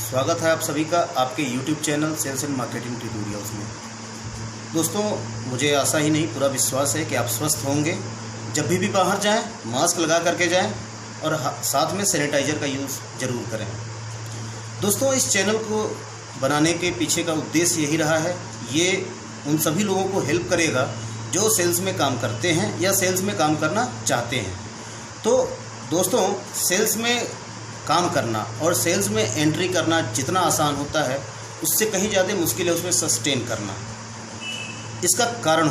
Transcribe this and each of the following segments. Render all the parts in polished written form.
स्वागत है आप सभी का आपके YouTube channel sales and marketing tutorials में। दोस्तों, मुझे आशा ही नहीं पूरा विश्वास है कि आप स्वस्थ होंगे। जब भी बाहर जाएं मास्क लगा करके जाएं और साथ में सैनिटाइज़र का यूज़ ज़रूर करें। दोस्तों, इस चैनल को बनाने के पीछे का उद्देश्य यही रहा है। ये उन सभी लोगों को हेल्प करेगा जो सेल्स में काम करते हैं या सेल्स में काम करना चाहते हैं। तो दोस्तों, सेल्स में काम करना और सेल्स में एंट्री करना जितना आसान होता है उससे कहीं ज़्यादा मुश्किल है उसमें सस्टेन करना। इसका कारण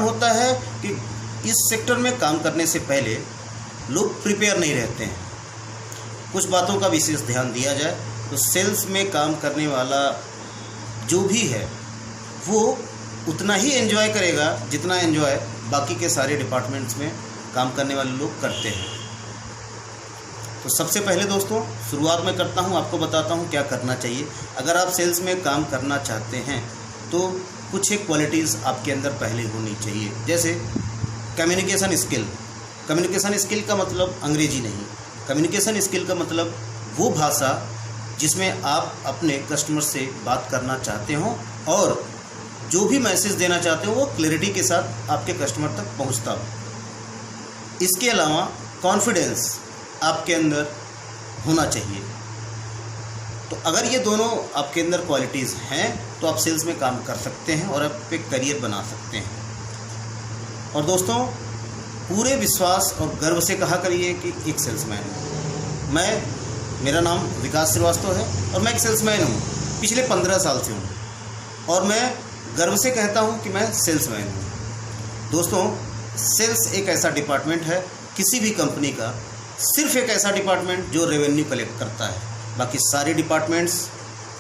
होता है कि इस सेक्टर में काम करने से पहले लोग प्रिपेयर नहीं रहते हैं। कुछ बातों का विशेष ध्यान दिया जाए तो सेल्स में काम करने वाला जो भी है वो उतना ही एंजॉय करेगा जितना एंजॉय बाकी के सारे डिपार्टमेंट्स में काम करने वाले लोग करते हैं। तो सबसे पहले दोस्तों शुरुआत में करता हूं, आपको बताता हूं क्या करना चाहिए। अगर आप सेल्स में काम करना चाहते हैं तो कुछ एक क्वालिटीज़ आपके अंदर पहले होनी चाहिए, जैसे कम्युनिकेशन स्किल। कम्युनिकेशन स्किल का मतलब अंग्रेजी नहीं, कम्युनिकेशन स्किल का मतलब वो भाषा जिसमें आप अपने कस्टमर से बात करना चाहते हो और जो भी मैसेज देना चाहते हो वो क्लैरिटी के साथ आपके कस्टमर तक पहुंचता हो। इसके अलावा कॉन्फिडेंस आपके अंदर होना चाहिए। तो अगर ये दोनों आपके अंदर क्वालिटीज़ हैं तो आप सेल्स में काम कर सकते हैं और आप एक करियर बना सकते हैं। और दोस्तों, पूरे विश्वास और गर्व से कहा करिए कि एक सेल्समैन हूँ। मेरा नाम विकास श्रीवास्तव है और मैं एक सेल्समैन हूँ, पिछले 15 साल से हूँ और मैं गर्व से कहता हूँ कि मैं सेल्समैन हूँ। दोस्तों, सेल्स एक ऐसा डिपार्टमेंट है किसी भी कंपनी का, सिर्फ एक ऐसा डिपार्टमेंट जो रेवेन्यू कलेक्ट करता है। बाकी सारे डिपार्टमेंट्स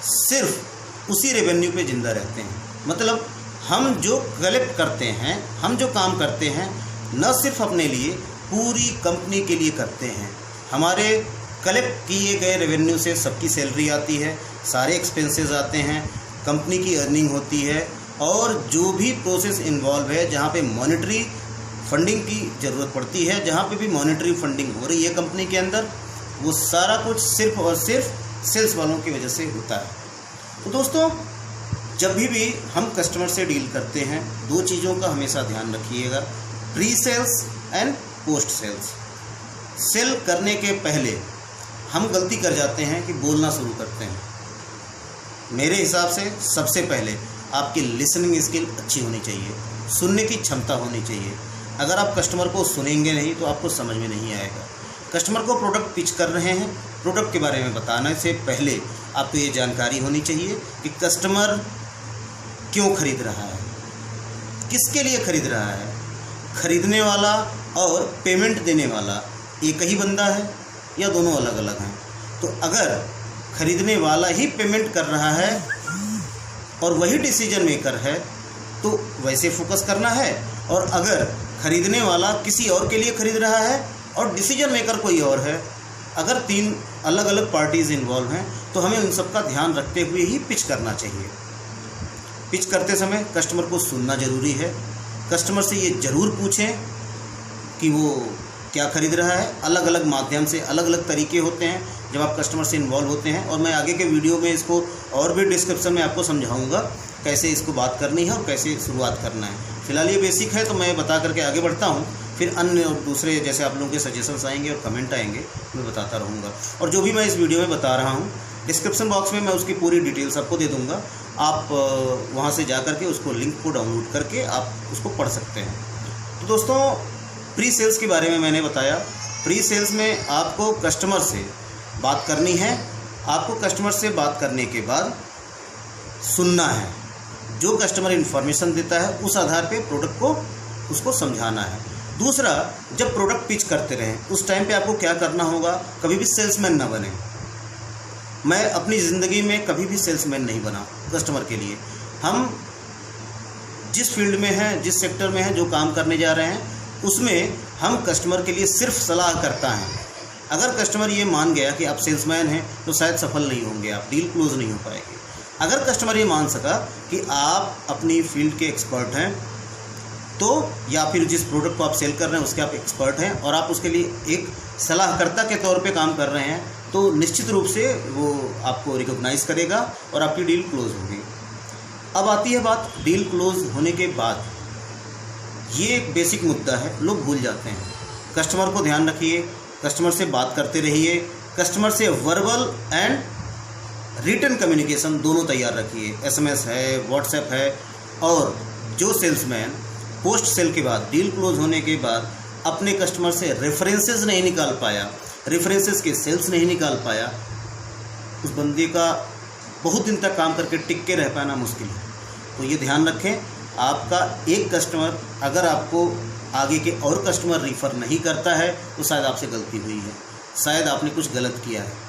सिर्फ उसी रेवेन्यू पे ज़िंदा रहते हैं। मतलब हम जो कलेक्ट करते हैं, हम जो काम करते हैं, न सिर्फ अपने लिए, पूरी कंपनी के लिए करते हैं। हमारे कलेक्ट किए गए रेवेन्यू से सबकी सैलरी आती है, सारे एक्सपेंसेस आते हैं, कंपनी की अर्निंग होती है और जो भी प्रोसेस इन्वॉल्व है, जहाँ पे मॉनेटरी फंडिंग की ज़रूरत पड़ती है, जहाँ पे भी मॉनेटरी फंडिंग हो रही है कंपनी के अंदर, वो सारा कुछ सिर्फ और सिर्फ सेल्स वालों की वजह से होता है। तो दोस्तों, जब भी हम कस्टमर से डील करते हैं, दो चीज़ों का हमेशा ध्यान रखिएगा, pre sales and post sales. Sale करने के पहले हम गलती कर जाते हैं कि बोलना शुरू करते हैं। मेरे हिसाब से सबसे पहले आपकी लिसनिंग स्किल अच्छी होनी चाहिए, सुनने की क्षमता होनी चाहिए। अगर आप कस्टमर को सुनेंगे नहीं तो आपको समझ में नहीं आएगा। कस्टमर को प्रोडक्ट पिच कर रहे हैं, प्रोडक्ट के बारे में बताने से पहले आपको ये जानकारी होनी चाहिए कि कस्टमर क्यों खरीद रहा है, किसके लिए खरीद रहा है। खरीदने वाला और पेमेंट देने वाला एक ही बंदा है या दोनों अलग अलग हैं। तो अगर खरीदने वाला ही पेमेंट कर रहा है और वही डिसीजन मेकर है तो वैसे फोकस करना है, और अगर खरीदने वाला किसी और के लिए खरीद रहा है और डिसीजन मेकर कोई और है, अगर 3 अलग अलग पार्टीज़ इन्वॉल्व हैं तो हमें उन सब का ध्यान रखते हुए ही पिच करना चाहिए। पिच करते समय कस्टमर को सुनना ज़रूरी है। कस्टमर से ये ज़रूर पूछें कि वो क्या खरीद रहा है। अलग अलग माध्यम से अलग अलग तरीके होते हैं जब आप कस्टमर से इन्वॉल्व होते हैं, और मैं आगे के वीडियो में इसको और भी डिस्क्रिप्शन में आपको समझाऊंगा कैसे इसको बात करनी है और कैसे शुरुआत करना है। फिलहाल ये बेसिक है तो मैं बता करके आगे बढ़ता हूँ, फिर अन्य और दूसरे जैसे आप लोगों के सजेशंस आएंगे और कमेंट आएंगे मैं बताता रहूँगा। और जो भी मैं इस वीडियो में बता रहा हूँ डिस्क्रिप्शन बॉक्स में मैं उसकी पूरी डिटेल्स आपको दे दूँगा। आप वहाँ से जा करके उसको लिंक को डाउनलोड करके आप उसको पढ़ सकते हैं। तो दोस्तों, प्री सेल्स के बारे में मैंने बताया। प्री सेल्स में आपको कस्टमर से बात करनी है। आपको कस्टमर से बात करने के बाद सुनना है। जो कस्टमर इन्फॉर्मेशन देता है उस आधार पे प्रोडक्ट को उसको समझाना है। दूसरा, जब प्रोडक्ट पिच करते रहें उस टाइम पे आपको क्या करना होगा, कभी भी सेल्समैन ना बने। मैं अपनी ज़िंदगी में कभी भी सेल्समैन नहीं बना कस्टमर के लिए। हम जिस फील्ड में हैं, जिस सेक्टर में हैं, जो काम करने जा रहे हैं, उसमें हम कस्टमर के लिए सिर्फ सलाह करता है। अगर कस्टमर ये मान गया कि आप सेल्समैन हैं तो शायद सफल नहीं होंगे, आप डील क्लोज नहीं हो पाएगी। अगर कस्टमर ये मान सका कि आप अपनी फील्ड के एक्सपर्ट हैं तो, या फिर जिस प्रोडक्ट को आप सेल कर रहे हैं उसके आप एक्सपर्ट हैं और आप उसके लिए एक सलाहकर्ता के तौर पे काम कर रहे हैं, तो निश्चित रूप से वो आपको रिकॉग्नाइज़ करेगा और आपकी डील क्लोज होगी। अब आती है बात डील क्लोज होने के बाद, ये एक बेसिक मुद्दा है, लोग भूल जाते हैं। कस्टमर को ध्यान रखिए, कस्टमर से बात करते रहिए, कस्टमर से वर्बल एंड रिटन कम्युनिकेशन दोनों तैयार रखिए। SMS है, व्हाट्सएप है। और जो सेल्समैन पोस्ट सेल के बाद, डील क्लोज होने के बाद अपने कस्टमर से रेफरेंसेस नहीं निकाल पाया, रेफरेंसेस के सेल्स नहीं निकाल पाया, उस बंदे का बहुत दिन तक काम करके टिक के रह पाना मुश्किल है। तो ये ध्यान रखें, आपका एक कस्टमर अगर आपको आगे के और कस्टमर रिफ़र नहीं करता है तो शायद आपसे गलती हुई है, शायद आपने कुछ गलत किया है।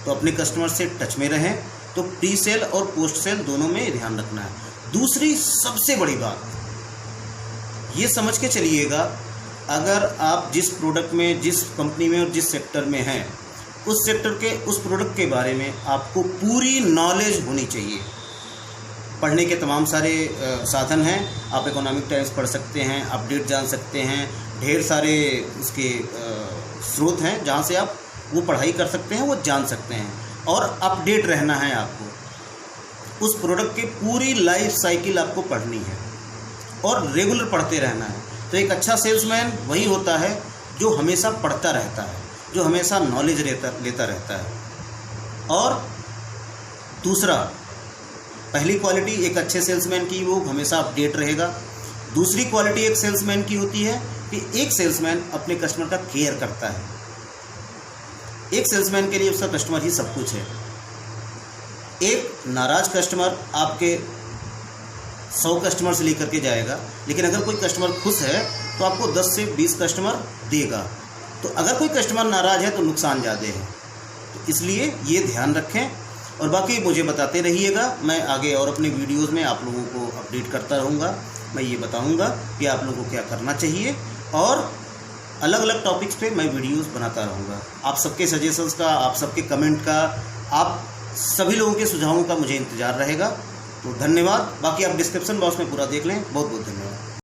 तो अपने कस्टमर से टच में रहें। तो प्री सेल और पोस्ट सेल दोनों में ध्यान रखना है। दूसरी सबसे बड़ी बात ये समझ के चलिएगा, अगर आप जिस प्रोडक्ट में, जिस कंपनी में और जिस सेक्टर में हैं, उस सेक्टर के, उस प्रोडक्ट के बारे में आपको पूरी नॉलेज होनी चाहिए। पढ़ने के तमाम सारे साधन हैं। आप इकोनॉमिक टाइम्स पढ़ सकते हैं, अपडेट जान सकते हैं, ढेर सारे उसके स्रोत हैं जहाँ से आप वो पढ़ाई कर सकते हैं, वो जान सकते हैं। और अपडेट रहना है आपको, उस प्रोडक्ट की पूरी लाइफ साइकिल आपको पढ़नी है और रेगुलर पढ़ते रहना है। तो एक अच्छा सेल्समैन वही होता है जो हमेशा पढ़ता रहता है, जो हमेशा नॉलेज लेता रहता है। और दूसरा, पहली क्वालिटी एक अच्छे सेल्समैन की, वो हमेशा अपडेट रहेगा। दूसरी क्वालिटी एक सेल्समैन की होती है कि एक सेल्समैन अपने कस्टमर का केयर करता है। एक सेल्समैन के लिए उसका कस्टमर ही सब कुछ है। एक नाराज़ कस्टमर आपके 100 कस्टमर से लेकर के जाएगा, लेकिन अगर कोई कस्टमर खुश है तो आपको 10 से 20 कस्टमर देगा। तो अगर कोई कस्टमर नाराज़ है तो नुकसान ज़्यादा है। तो इसलिए ये ध्यान रखें और बाकी मुझे बताते रहिएगा। मैं आगे और अपने वीडियोज़ में आप लोगों को अपडेट करता रहूँगा। मैं ये बताऊँगा कि आप लोगों को क्या करना चाहिए और अलग अलग टॉपिक्स पे मैं वीडियोज़ बनाता रहूँगा। आप सबके सजेशंस का, आप सबके कमेंट का, आप सभी लोगों के सुझावों का मुझे इंतज़ार रहेगा। तो धन्यवाद। बाकी आप डिस्क्रिप्शन बॉक्स में पूरा देख लें। बहुत बहुत धन्यवाद।